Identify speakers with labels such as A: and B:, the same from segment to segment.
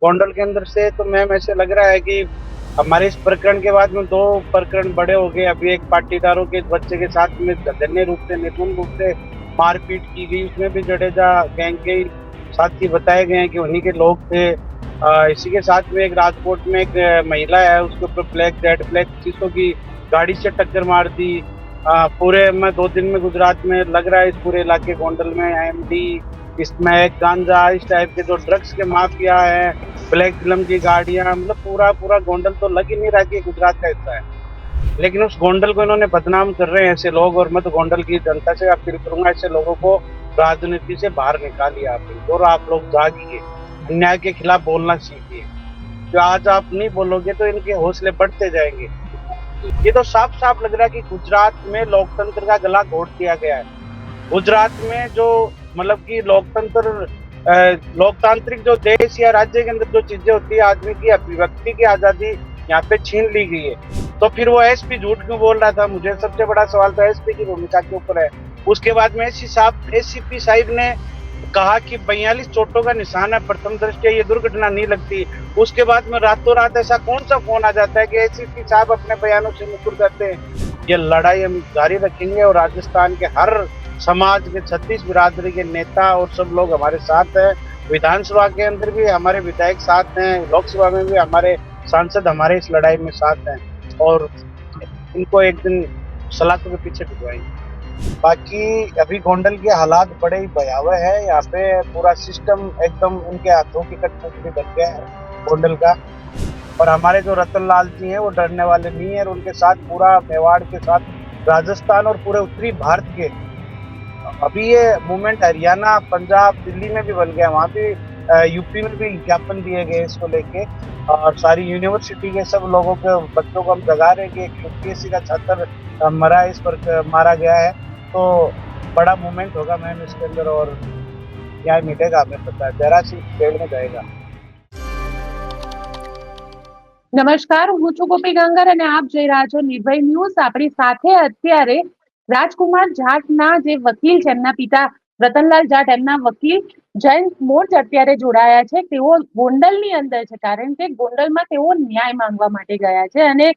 A: गोंडल के अंदर से तो मैम ऐसे लग रहा है कि हमारे इस प्रकरण के बाद में दो प्रकरण बड़े हो गए। अभी एक पाटीदारों के बच्चे के साथ में जघन्य रूप से, निर्मम रूप से मारपीट की गई। उसमें भी जडेजा गैंग के ही साथी बताए गए हैं कि उन्हीं के लोग थे। इसी के साथ में एक राजकोट में एक महिला है, उसके ऊपर ब्लैक जेड ब्लैक शीशों की गाड़ी से टक्कर मार दी। पूरे मैं 2 दिन में गुजरात में लग रहा है, इस पूरे इलाके गोंडल में एमडी, इसमें एक गांजा, इस टाइप के जो ड्रग्स के माफिया है, ब्लैक फिल्म की गाड़ियां, मतलब पूरा पूरा गोंडल तो लग ही नहीं रहा कि गुजरात का हिस्सा है। लेकिन उस गोंडल को इन्होंने बदनाम कर रहे हैं ऐसे लोग। और मैं तो गोंडल की जनता से अपील करूंगा, ऐसे लोगों को राजनीति से बाहर निकालिए आप लोग, और आप लोग जागिए, अन्याय के खिलाफ बोलना सीखिए। जो आज आप नहीं बोलोगे तो इनके हौसले बढ़ते जाएंगे। ये तो साफ साफ लग रहा है कि गुजरात में लोकतंत्र का गला घोट दिया गया है। गुजरात में जो मतलब कि लोकतंत्र लोकतांत्रिक जो देश या राज्य के अंदर जो चीजें होती है, आदमी की अभिव्यक्ति की आजादी यहाँ पे छीन ली गई है। तो फिर वो एसपी झूठ क्यों बोल रहा था? मुझे सबसे बड़ा सवाल तो एसपी की भूमिका के ऊपर है। उसके बाद में एसीपी साहिब ने कहा कि 42 चोटों का निशान है, प्रथम दृष्टया ये दुर्घटना नहीं लगती। उसके बाद में रातों रात ऐसा कौन सा फोन आ जाता है कि एसीपी साहब अपने बयानों से मुकर जाते हैं? ये लड़ाई हम जारी रखेंगे और राजस्थान के हर समाज के 36 बिरादरी के नेता और सब लोग हमारे साथ हैं। विधानसभा के अंदर भी हमारे विधायक साथ हैं, लोकसभा में भी हमारे सांसद हमारे इस लड़ाई में साथ हैं, और इनको एक दिन सलाखों के पीछे भिजवाएंगे। बाकी अभी गोंडल के हालात बड़े ही भयावह है। यहाँ पे पूरा सिस्टम एकदम उनके हाथों की कठपुतली बन गया है गोंडल का। और हमारे जो रतन लाल जी हैं वो डरने वाले नहीं है, और उनके साथ पूरा मेवाड़ के साथ राजस्थान और पूरे उत्तरी भारत के अभी ये मूवमेंट हरियाणा, पंजाब, दिल्ली में भी बन गया। वहाँ भी यूपी में भी ज्ञापन दिए गए इसको लेके, और सारी यूनिवर्सिटी के सब लोगों के बच्चों को हम जगा रहे हैं कि एक यूपीएससी का छात्र मरा इस पर मारा गया है। तो बड़ा मूवमेंट होगा मैम इसके अंदर, और न्याय मिलेगा, हमें पता है। जरा सी जेल में जाएगा।
B: નમસ્કાર, હું છું ગોપી ગંગર અને આપ જોઈ રહ્યા છો નિર્ભય ન્યૂઝ। આપણી સાથે અત્યારે રાજકુમાર જાટના જે વકીલ છે, એમના પિતા રતનલાલ જાટ, એમના વકીલ જયંત મોર્જ અત્યારે જોડાયા છે। તેઓ ગોંડલની અંદર છે, કારણ કે ગોંડલમાં તેઓ ન્યાય માંગવા માટે ગયા છે। અને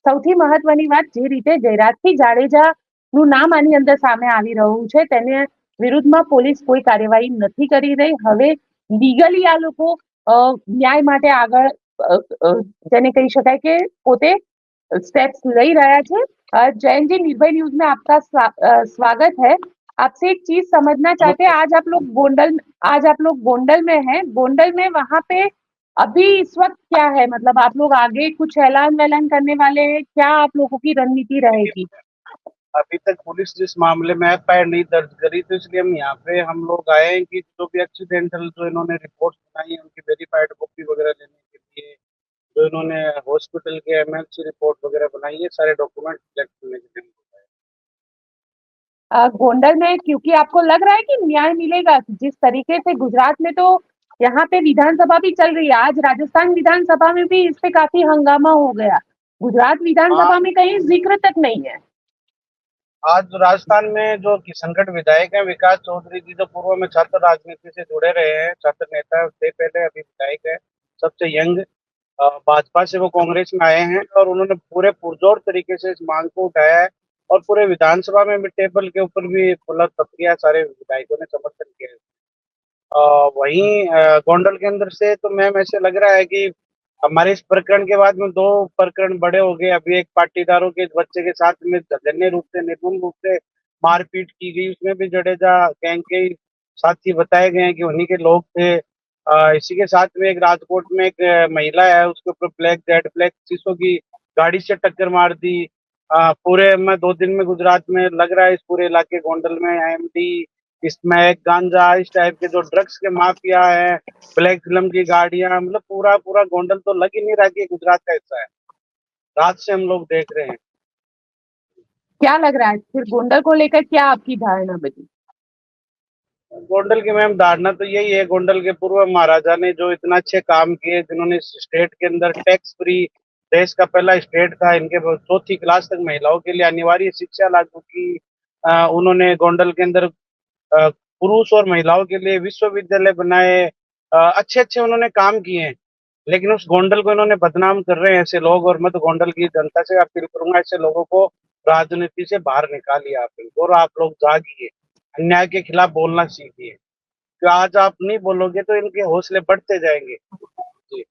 B: સૌથી મહત્વની વાત, જે રીતે જયરાજસિંહ જાડેજાનું નામ આની અંદર સામે આવી રહ્યું છે, તેને વિરુદ્ધમાં પોલીસ કોઈ કાર્યવાહી નથી કરી રહી। હવે લીગલી આ લોકો ન્યાય માટે આગળ જેને કહી શકાય કે પોતે स्टेप्स ले रहा है। जैन जी, निर्भय न्यूज में आपका स्वागत है। आपसे एक चीज समझना चाहते हैं, आज आप लोग गोंडल में हैं। गोंडल में वहां पे अभी इस वक्त क्या है? मतलब आप लोग आगे कुछ ऐलान वैलान करने वाले हैं क्या? आप लोगों की रणनीति रहेगी?
A: अभी तक पुलिस जिस मामले में एफआईआर नहीं दर्ज करी, तो इसलिए हम यहाँ पे हम लोग आए हैं कि जो भी एक्सीडेंटल जो इन्होंने रिपोर्ट बनाई है उनकी वेरीफाइड कॉपी वगैरह लेने के लिए, जो इन्होंने हॉस्पिटल के एमएलसी रिपोर्ट वगैरह बनाई है, सारे डॉक्यूमेंट कलेक्ट करने के लिए।
B: गोंडल में क्योंकि आपको लग रहा है कि न्याय मिलेगा? जिस तरीके से गुजरात में तो यहाँ पे विधानसभा भी चल रही है, आज राजस्थान विधानसभा में भी इस पे काफी हंगामा हो गया। गुजरात
A: हाँ,
B: विधानसभा में कहीं जिक्र तक नहीं है।
A: आज राजस्थान में जो किशनगढ़ विधायक हैं विकास चौधरी जी, जो पूर्व में छात्र राजनीति से जुड़े रहे हैं, छात्र नेता थे पहले, अभी विधायक है, सबसे यंग। भाजपा से वो कांग्रेस में आए हैं, और उन्होंने पूरे पुरजोर तरीके से इस मांग को उठाया है। और पूरे विधानसभा में भी टेबल के ऊपर भी मतलब प्रक्रिया सारे विधायकों ने समर्थन किया है। वहीं गोंडल के अंदर से तो मैम ऐसे लग रहा है कि हमारे इस प्रकरण के बाद में दो प्रकरण बड़े हो गए। अभी एक पाटीदारों के बच्चे के साथ में जघन्य रूप से, निर्मम रूप से मारपीट की गई। उसमें भी जडेजा गैंग के ही साथी बताए गए हैं कि उन्हीं के लोग थे। इसी के साथ में एक राजकोट में एक महिला है, उसके ऊपर ब्लैक जेड ब्लैक शीशों की गाड़ी से टक्कर मार दी। पूरे मैं 2 दिन में गुजरात में लग रहा है, इस पूरे इलाके गोंडल में एमडी, इसमें एक गांजा, इस टाइप के जो ड्रग्स के माफिया है, ब्लैक फिल्म की गाड़ियां, मतलब पूरा पूरा गोंडल तो लग ही नहीं रहा कि गुजरात का हिस्सा है। रात से हम लोग देख रहे हैं।
B: क्या लग रहा है फिर गोंडल को लेकर, क्या आपकी धारणा बनी?
A: गोंडल की मैम धारणा तो यही है, गोंडल के पूर्व महाराजा ने जो इतना अच्छे काम किए, जिन्होंने इस स्टेट के अंदर टैक्स फ्री, देश का पहला स्टेट था, इनके 4वीं क्लास तक महिलाओं के लिए अनिवार्य शिक्षा लागू की। उन्होंने गोंडल के अंदर पुरुष और महिलाओं के लिए विश्वविद्यालय बनाए। अच्छे अच्छे उन्होंने काम किए हैं। लेकिन उस गोंडल को इन्होंने बदनाम कर रहे हैं ऐसे लोग। और मैं तो गोंडल की जनता से अपील करूंगा, ऐसे लोगों को राजनीति से बाहर निकालिए आप इनको, और आप लोग जागिए, अन्याय के खिलाफ बोलना सीखिए। तो आज आप नहीं बोलोगे तो इनके हौसले बढ़ते जाएंगे। जी।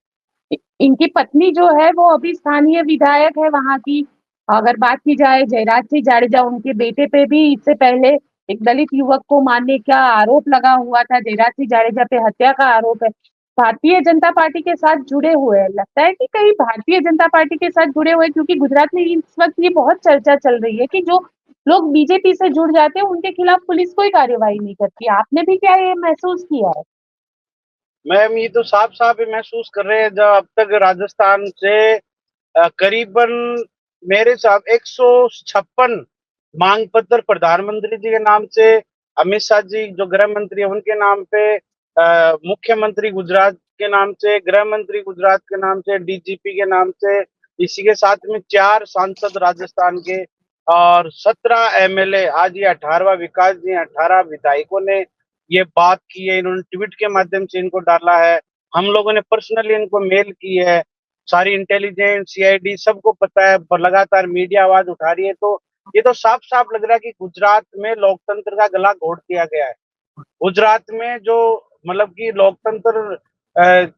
B: इनकी पत्नी जो है वो अभी स्थानीय विधायक है वहां की। अगर बात की जाए जयराज सिंह जाडेजा, उनके बेटे पे भी इससे पहले एक दलित युवक को मारने का आरोप लगा हुआ था। जयराज सिंह जाडेजा पे हत्या का आरोप है। भारतीय जनता पार्टी के साथ जुड़े हुए हैं, लगता है कि कहीं भारतीय जनता पार्टी के साथ जुड़े हुए, क्योंकि गुजरात में इस वक्त ये बहुत चर्चा चल रही है कि जो लोग बीजेपी से जुड़ जाते हैं उनके खिलाफ पुलिस कोई कार्यवाही नहीं करती। आपने भी क्या ये महसूस किया है?
A: मैम ये तो साफ साफ ही महसूस कर रहे हैं, जब अब तक राजस्थान से करीबन मेरे साथ 156 मांग पत्र प्रधानमंत्री जी के नाम से, अमित शाह जी जो गृह मंत्री है उनके नाम पे, मुख्यमंत्री गुजरात के नाम से, गृह मंत्री गुजरात के नाम से, डीजीपी के नाम से, इसी के साथ में 4 सांसद राजस्थान के, और 17 एमएलए, आज ये 18वां विकास जी, 18 विधायकों ने ये बात की है। इन्होंने ट्वीट के माध्यम से इनको डाला है, हम लोगों ने पर्सनली इनको मेल की है। सारी इंटेलिजेंस, सीआईडी सबको पता है, पर लगातार मीडिया आवाज उठा रही है। तो ये तो साफ साफ लग रहा है कि गुजरात में लोकतंत्र का गला घोट दिया गया है। गुजरात में जो मतलब कि लोकतंत्र,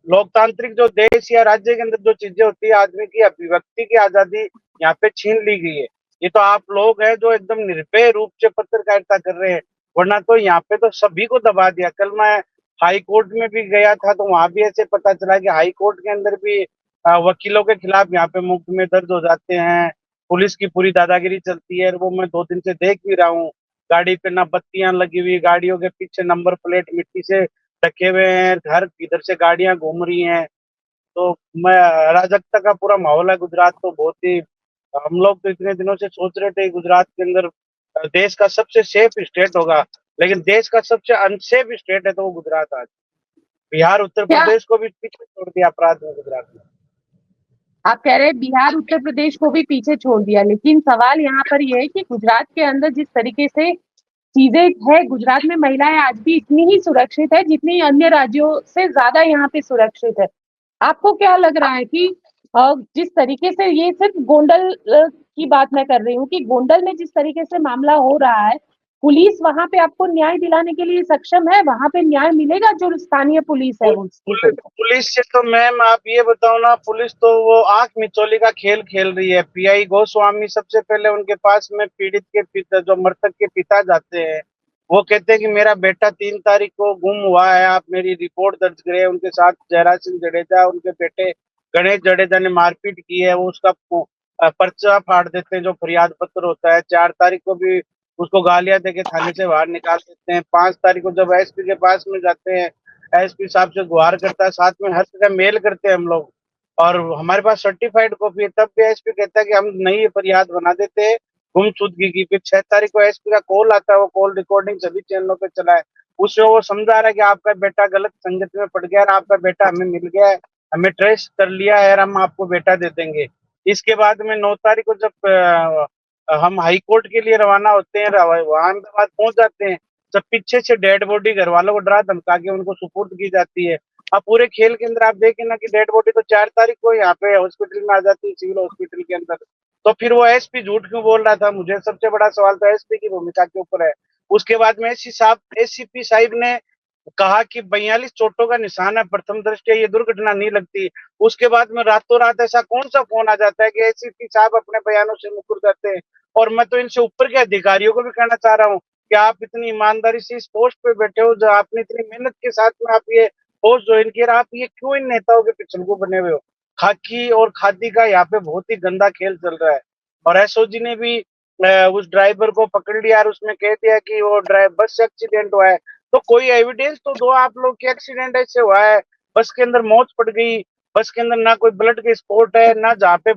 A: लोकतांत्रिक जो देश या राज्य के अंदर जो चीजें होती है, आदमी की अभिव्यक्ति की आजादी यहाँ पे छीन ली गई है। ये तो आप लोग हैं जो एकदम निर्भय रूप से पत्रकारिता कर रहे हैं, वरना तो यहाँ पे तो सभी को दबा दिया। कल मैं हाई कोर्ट में भी गया था, तो वहां भी ऐसे पता चला कि हाई कोर्ट के अंदर भी वकीलों के खिलाफ यहाँ पे मुकदमे दर्ज हो जाते हैं। पुलिस की पूरी दादागिरी चलती है, वो मैं 2 दिन से देख भी रहा हूँ। गाड़ी पे ना बत्तियां लगी हुई, गाड़ियों के पीछे नंबर प्लेट मिट्टी से ढके हुए हैं, हर इधर से गाड़ियां घूम रही हैं। तो मैं अराजकता का पूरा माहौल है गुजरात तो बहुत ही। हम लोग तो इतने दिनों से सोच रहे थे गुजरात के अंदर देश का सबसे सेफ स्टेट होगा, लेकिन देश का सबसे अनसेफ स्टेट है तो वो गुजरात आज। बिहार उत्तर
B: क्या
A: प्रदेश को भी पीछे छोड़ दिया अपराध में गुजरात में।
B: आप कह रहे हैं बिहार उत्तर प्रदेश को भी पीछे छोड़ दिया, लेकिन सवाल यहाँ पर यह है कि गुजरात के अंदर जिस तरीके से चीजें है, गुजरात में महिलाएं आज भी इतनी ही सुरक्षित है जितनी अन्य राज्यों से ज्यादा यहाँ पे सुरक्षित है। आपको क्या लग रहा है कि जिस तरीके से, ये सिर्फ गोंडल की बात मैं कर रही हूँ कि गोंडल में जिस तरीके से मामला हो रहा है, पुलिस वहां पे आपको न्याय दिलाने के लिए सक्षम है? वहां पे न्याय मिलेगा? जो स्थानीय पुलिस है उसकी?
A: पुलिस से तो मैम आप ये बताओ ना, पुलिस तो वो आंख मिचौली का खेल खेल रही है। पीआई गोस्वामी सबसे पहले उनके पास में पीड़ित के पिता, जो मृतक के पिता जाते हैं, वो कहते हैं कि मेरा बेटा 3 तारीख को गुम हुआ है, आप मेरी रिपोर्ट दर्ज करें। उनके साथ जयराज सिंह जडेजा, उनके बेटे गणेश जडेजा ने मारपीट की है, वो उसका पर्चा फाड़ देते हैं जो फरियाद पत्र होता है। 4 तारीख को भी उसको गालियां देके थाने से बाहर निकाल देते हैं। 5 तारीख को जब एसपी के पास में जाते हैं, एसपी साहब से गुहार करता है, साथ में हर जगह मेल करते हैं हम लोग, और हमारे पास सर्टिफाइड कॉपी है, तब भी एसपी कहता है कि हम नई फरियाद बना देते हैं गुमशुदगी की। फिर 6 तारीख को एसपी का कॉल आता है, वो कॉल रिकॉर्डिंग सभी चैनलों पे चला है। उसमें वो समझा रहा है कि आपका बेटा गलत संगत में पड़ गया है, आपका बेटा हमें मिल गया है, हमें ट्रेस कर लिया है, और हम आपको बेटा दे देंगे। इसके बाद में 9 तारीख को जब हम हाई कोर्ट के लिए रवाना होते हैं, वहां अहमदाबाद पहुंच जाते हैं, जब पीछे से डेड बॉडी घर वालों को डरा धमका के उनको सुपुर्द की जाती है। अब पूरे खेल के अंदर आप देखें ना कि डेड बॉडी तो 4 तारीख को यहाँ पे हॉस्पिटल में आ जाती है, सिविल हॉस्पिटल के अंदर। तो फिर वो एसपी झूठ क्यों बोल रहा था? मुझे सबसे बड़ा सवाल तो एसपी की भूमिका के ऊपर है। उसके बाद में एसीपी साहिब ने कहा कि 42 चोटों का निशान है, प्रथम दृष्टया ये दुर्घटना नहीं लगती। उसके बाद में रातों रात ऐसा कौन सा फोन आ जाता है कि एसीपी साहब अपने बयानों से मुकर जाते हैं? और मैं तो इनसे ऊपर के अधिकारियों को भी कहना चाह रहा हूँ कि आप इतनी ईमानदारी से इस पोस्ट पे बैठे हो, जो आपने इतनी मेहनत के साथ में आप ये पोस्ट ज्वाइन किया, आप ये क्यों इन नेताओं के पिछलगू बने हुए हो? खाकी और खादी का यहाँ पे बहुत ही गंदा खेल चल रहा है। और एसओजी ने भी उस ड्राइवर को पकड़ लिया और उसमें कह दिया कि वो बस से एक्सीडेंट हुआ है। तो कोई एविडेंस तो दो आप लोग कि एक्सीडेंट ऐसे हुआ है, बस के अंदर मौत पड़ गई, बस के अंदर ना कोई ब्लड के स्पॉट है, ना जहाँ पे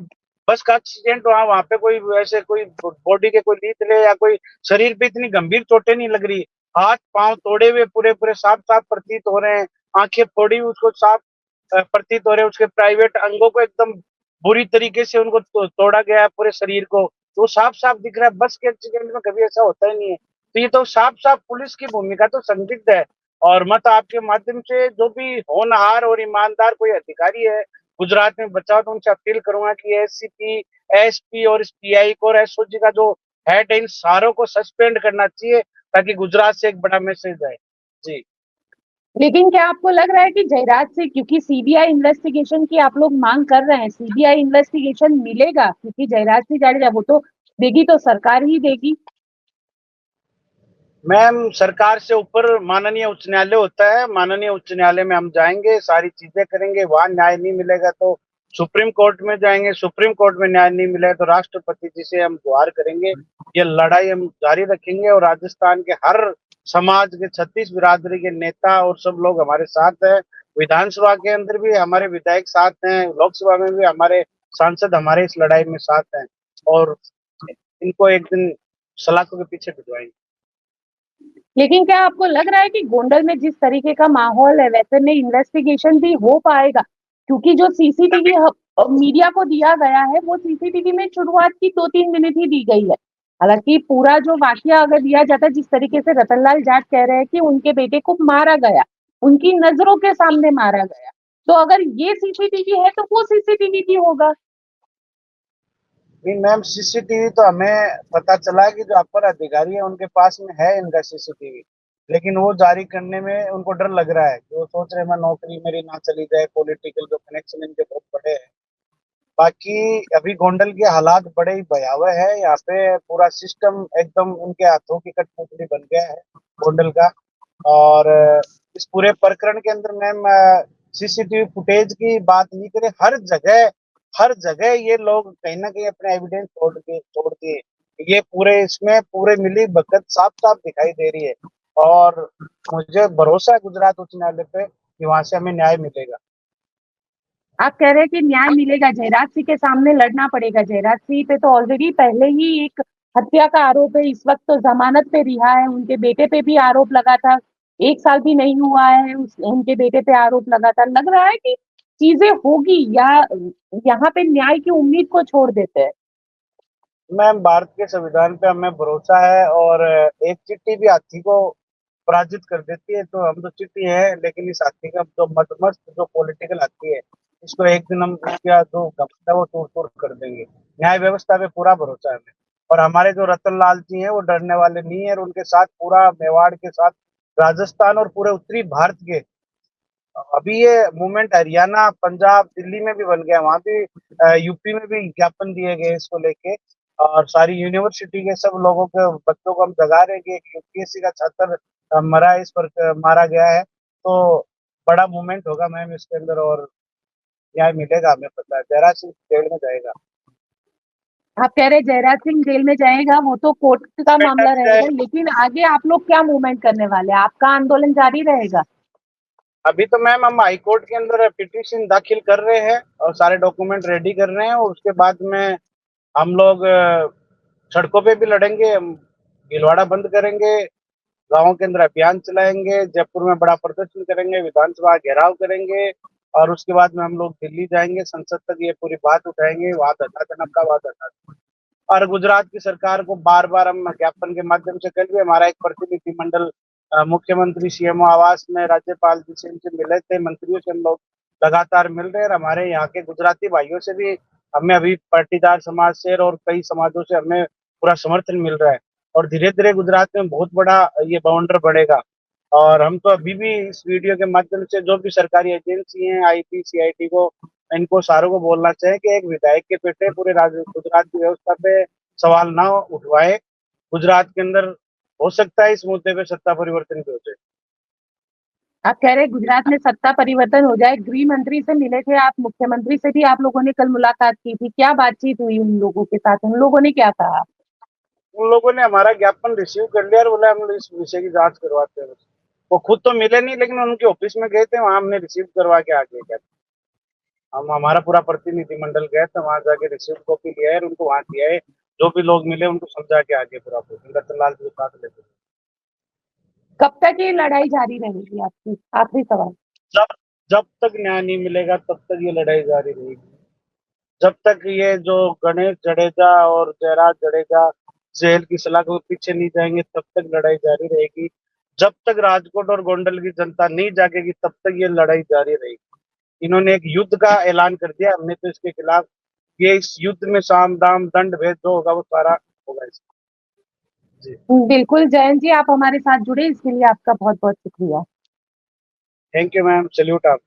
A: बस का एक्सीडेंट हुआ वहां पे कोई ऐसे कोई बॉडी के कोई लीथड़े या कोई शरीर पे इतनी गंभीर चोटें नहीं लग रही। हाथ पांव तोड़े हुए पूरे पूरे साफ साफ प्रतीत हो रहे हैं, आंखें फोड़ी उसको साफ प्रतीत हो रहे हैं, उसके प्राइवेट अंगों को एकदम बुरी तरीके से उनको तोड़ा गया है पूरे शरीर को, तो साफ साफ दिख रहा है। बस के एक्सीडेंट में कभी ऐसा होता ही नहीं है। तो ये तो साफ साफ पुलिस की भूमिका तो संदिग्ध है। और मत आपके माध्यम से जो भी होनहार और ईमानदार कोई अधिकारी है, गुजरात में बचा, तो उनसे अपील करूंगा कि एससीपी, एसपी और इस पीआई को और एसओजी का जो हेड है, इन सारों को सस्पेंड करना चाहिए, ताकि गुजरात से एक बड़ा मैसेज आए। जी।
B: लेकिन क्या आपको लग रहा है कि जयराज से, क्योंकि सीबीआई इन्वेस्टिगेशन की आप लोग मांग कर रहे हैं, सीबीआई इन्वेस्टिगेशन मिलेगा? क्योंकि जयराज सिंह जाडेजा वो तो देगी तो सरकार ही देगी।
A: मैम, सरकार से ऊपर माननीय उच्च न्यायालय होता है, माननीय उच्च न्यायालय में हम जाएंगे, सारी चीजें करेंगे, वहां न्याय नहीं मिलेगा तो सुप्रीम कोर्ट में जाएंगे, सुप्रीम कोर्ट में न्याय नहीं मिलेगा तो राष्ट्रपति जी से हम गुहार करेंगे। ये लड़ाई हम जारी रखेंगे और राजस्थान के हर समाज के 36 बिरादरी के नेता और सब लोग हमारे साथ हैं। विधानसभा के अंदर भी हमारे विधायक साथ हैं, लोकसभा में भी हमारे सांसद हमारे इस लड़ाई में साथ हैं, और इनको एक दिन सलाखों के पीछे भिजवाएंगे।
B: लेकिन क्या आपको लग रहा है कि गोंडल में जिस तरीके का माहौल है वैसे में इन्वेस्टिगेशन भी हो पाएगा? क्योंकि जो सीसीटीवी मीडिया को दिया गया है वो सीसीटीवी में शुरुआत की 2-3 मिनट ही दी गई है। हालांकि पूरा जो वाकया अगर दिया जाता है, जिस तरीके से रतनलाल जाट कह रहे हैं कि उनके बेटे को मारा गया, उनकी नजरों के सामने मारा गया, तो अगर ये सीसीटीवी है तो वो सीसीटीवी भी होगा।
A: नहीं मैम, सीसीटीवी तो हमें पता चला कि जो अपर अधिकारी है उनके पास में है इनका सीसीटीवी, लेकिन वो जारी करने में उनको डर लग रहा है कि वो सोच रहे हैं मैं नौकरी मेरी ना चली जाए, पॉलिटिकल जो कनेक्शन इनके बहुत बड़े हैं। बाकी अभी गोंडल के हालात बड़े ही भयावह है, यहाँ पे पूरा सिस्टम एकदम उनके हाथों की कठपुतली बन गया है गोंडल का। और इस पूरे प्रकरण के अंदर मैम, सीसीटीवी फुटेज की बात नहीं करें, हर जगह ये लोग कहीं ना कहीं अपने एविडेंस छोड़ दिए। ये पूरे इसमें पूरे मिली भगत साफ साफ दिखाई दे रही है, और मुझे भरोसा है गुजरात उच्च न्यायालय पे कि वहां से हमें न्याय मिलेगा।
B: आप कह रहे हैं कि न्याय मिलेगा, जयराज सिंह के सामने लड़ना पड़ेगा। जयराज सिंह पे तो ऑलरेडी पहले ही एक हत्या का आरोप है, इस वक्त तो जमानत पे रिहा है। उनके बेटे पे भी आरोप लगा था, 1 साल भी नहीं हुआ है उनके बेटे पे आरोप लगा था। लग रहा है कि चीजें होगी, या यहाँ पे न्याय की उम्मीद को छोड़ देते हैं?
A: मैम, भारत के संविधान पे हमें भरोसा है, और एक चिट्ठी भी हाथी को पराजित कर देती है, तो हम तो चिट्ठी है, लेकिन इस हाथी का जो मदमस्त जो पॉलिटिकल हाथी है, इसको एक दिन हम इसका जो गमला है वो तोड़ तोड़ कर देंगे। न्याय व्यवस्था पे पूरा भरोसा है हमें, और हमारे जो रतन लाल जी हैं वो डरने वाले नहीं है, और उनके साथ पूरा मेवाड़ के साथ राजस्थान और पूरे उत्तरी भारत के, अभी ये मूवमेंट हरियाणा, पंजाब, दिल्ली में भी बन गया, वहां भी यूपी में भी ज्ञापन दिए गए इसको लेके, और सारी यूनिवर्सिटी के सब लोगों के बच्चों को हम जगा रहे हैं कि एक यूपीएससी का छात्र मरा है, इस पर मारा गया है। तो बड़ा मूवमेंट होगा मैम इसके अंदर, और न्याय मिलेगा, हमें पता है। जयराज सिंह जेल में जाएगा।
B: आप कह रहे हैं जयराज सिंह जेल में जाएगा, वो तो कोर्ट का मामला रहेगा, लेकिन आगे आप लोग क्या मूवमेंट करने वाले हैं? आपका आंदोलन जारी रहेगा?
A: अभी तो मैम हम हाई कोर्ट के अंदर पिटीशन दाखिल कर रहे हैं और सारे डॉक्यूमेंट रेडी कर रहे हैं, और उसके बाद में हम लोग सड़कों पे भी लड़ेंगे, हम भीलवाड़ा बंद करेंगे, गाँव के अंदर अभियान चलाएंगे, जयपुर में बड़ा प्रदर्शन करेंगे, विधानसभा घेराव करेंगे, और उसके बाद में हम लोग दिल्ली जाएंगे, संसद तक ये पूरी बात उठाएंगे, वहां धरना देना का वहां धरना। और गुजरात की सरकार को बार बार हम ज्ञापन के माध्यम से, कल भी हमारा एक प्रतिनिधिमंडल मुख्यमंत्री सीएमओ आवास में राज्यपाल जी से इनसे मिले थे, मंत्रियों से हम लोग लगातार मिल रहे हैं, और हमारे यहाँ के गुजराती भाइयों से भी हमें अभी पाटीदार समाज से और कई समाजों से हमें पूरा समर्थन मिल रहा है, और धीरे धीरे गुजरात में बहुत बड़ा ये बाउंडर बढ़ेगा। और हम तो अभी भी इस वीडियो के माध्यम से जो भी सरकारी एजेंसी हैं, आईटी सीआईटी को, इनको सारों को बोलना चाहिए कि एक विधायक के बेटे पूरे राज्य गुजरात की व्यवस्था पे सवाल ना उठवाए। गुजरात के अंदर हो सकता है इस मुद्दे पे सत्ता परिवर्तन भी हो जाए।
B: आप कह रहे हैं गुजरात में सत्ता परिवर्तन हो जाए। गृह मंत्री से मिले थे आप, मुख्यमंत्री से भी आप लोगों ने कल मुलाकात की थी, क्या बातचीत हुई उन लोगों के साथ? उन लोगों ने क्या कहा?
A: उन लोगों ने हमारा ज्ञापन रिसीव कर लिया और बोला हम लोग इस विषय की जांच करवाते हैं। वो खुद तो मिले नहीं, लेकिन उनके ऑफिस में गए थे, वहां हमने रिसीव करवा के आगे गए। हम हमारा पूरा प्रतिनिधिमंडल गया था, वहां जाके रिसीव कॉपी लिया है और उनको वहां दिया है। जो भी लोग मिले उनको समझा के आगे पूरा रतनलाल जी के साथ लेते।
B: कब तक ये लड़ाई जारी रहेगी आपकी? आखिरी सवाल।
A: जब जब तक न्याय नहीं मिलेगा तब तक ये लड़ाई जारी रहेगी। जब तक ये जो गणेश जडेजा और जयराज जडेजा जेल की सलाखों के पीछे नहीं जाएंगे तब तक लड़ाई जारी रहेगी। जब तक राजकोट और गोंडल की जनता नहीं जागेगी तब तक ये लड़ाई जारी रहेगी। इन्होंने एक युद्ध का ऐलान कर दिया। हमने तो इसके खिलाफ, ये इस युद्ध में साम दाम दंड भेद जो होगा वो सारा होगा इसमें। जी,
B: बिल्कुल जयंत जी, आप हमारे साथ जुड़े इसके लिए आपका बहुत बहुत शुक्रिया।
A: थैंक यू मैम, सल्यूट आप।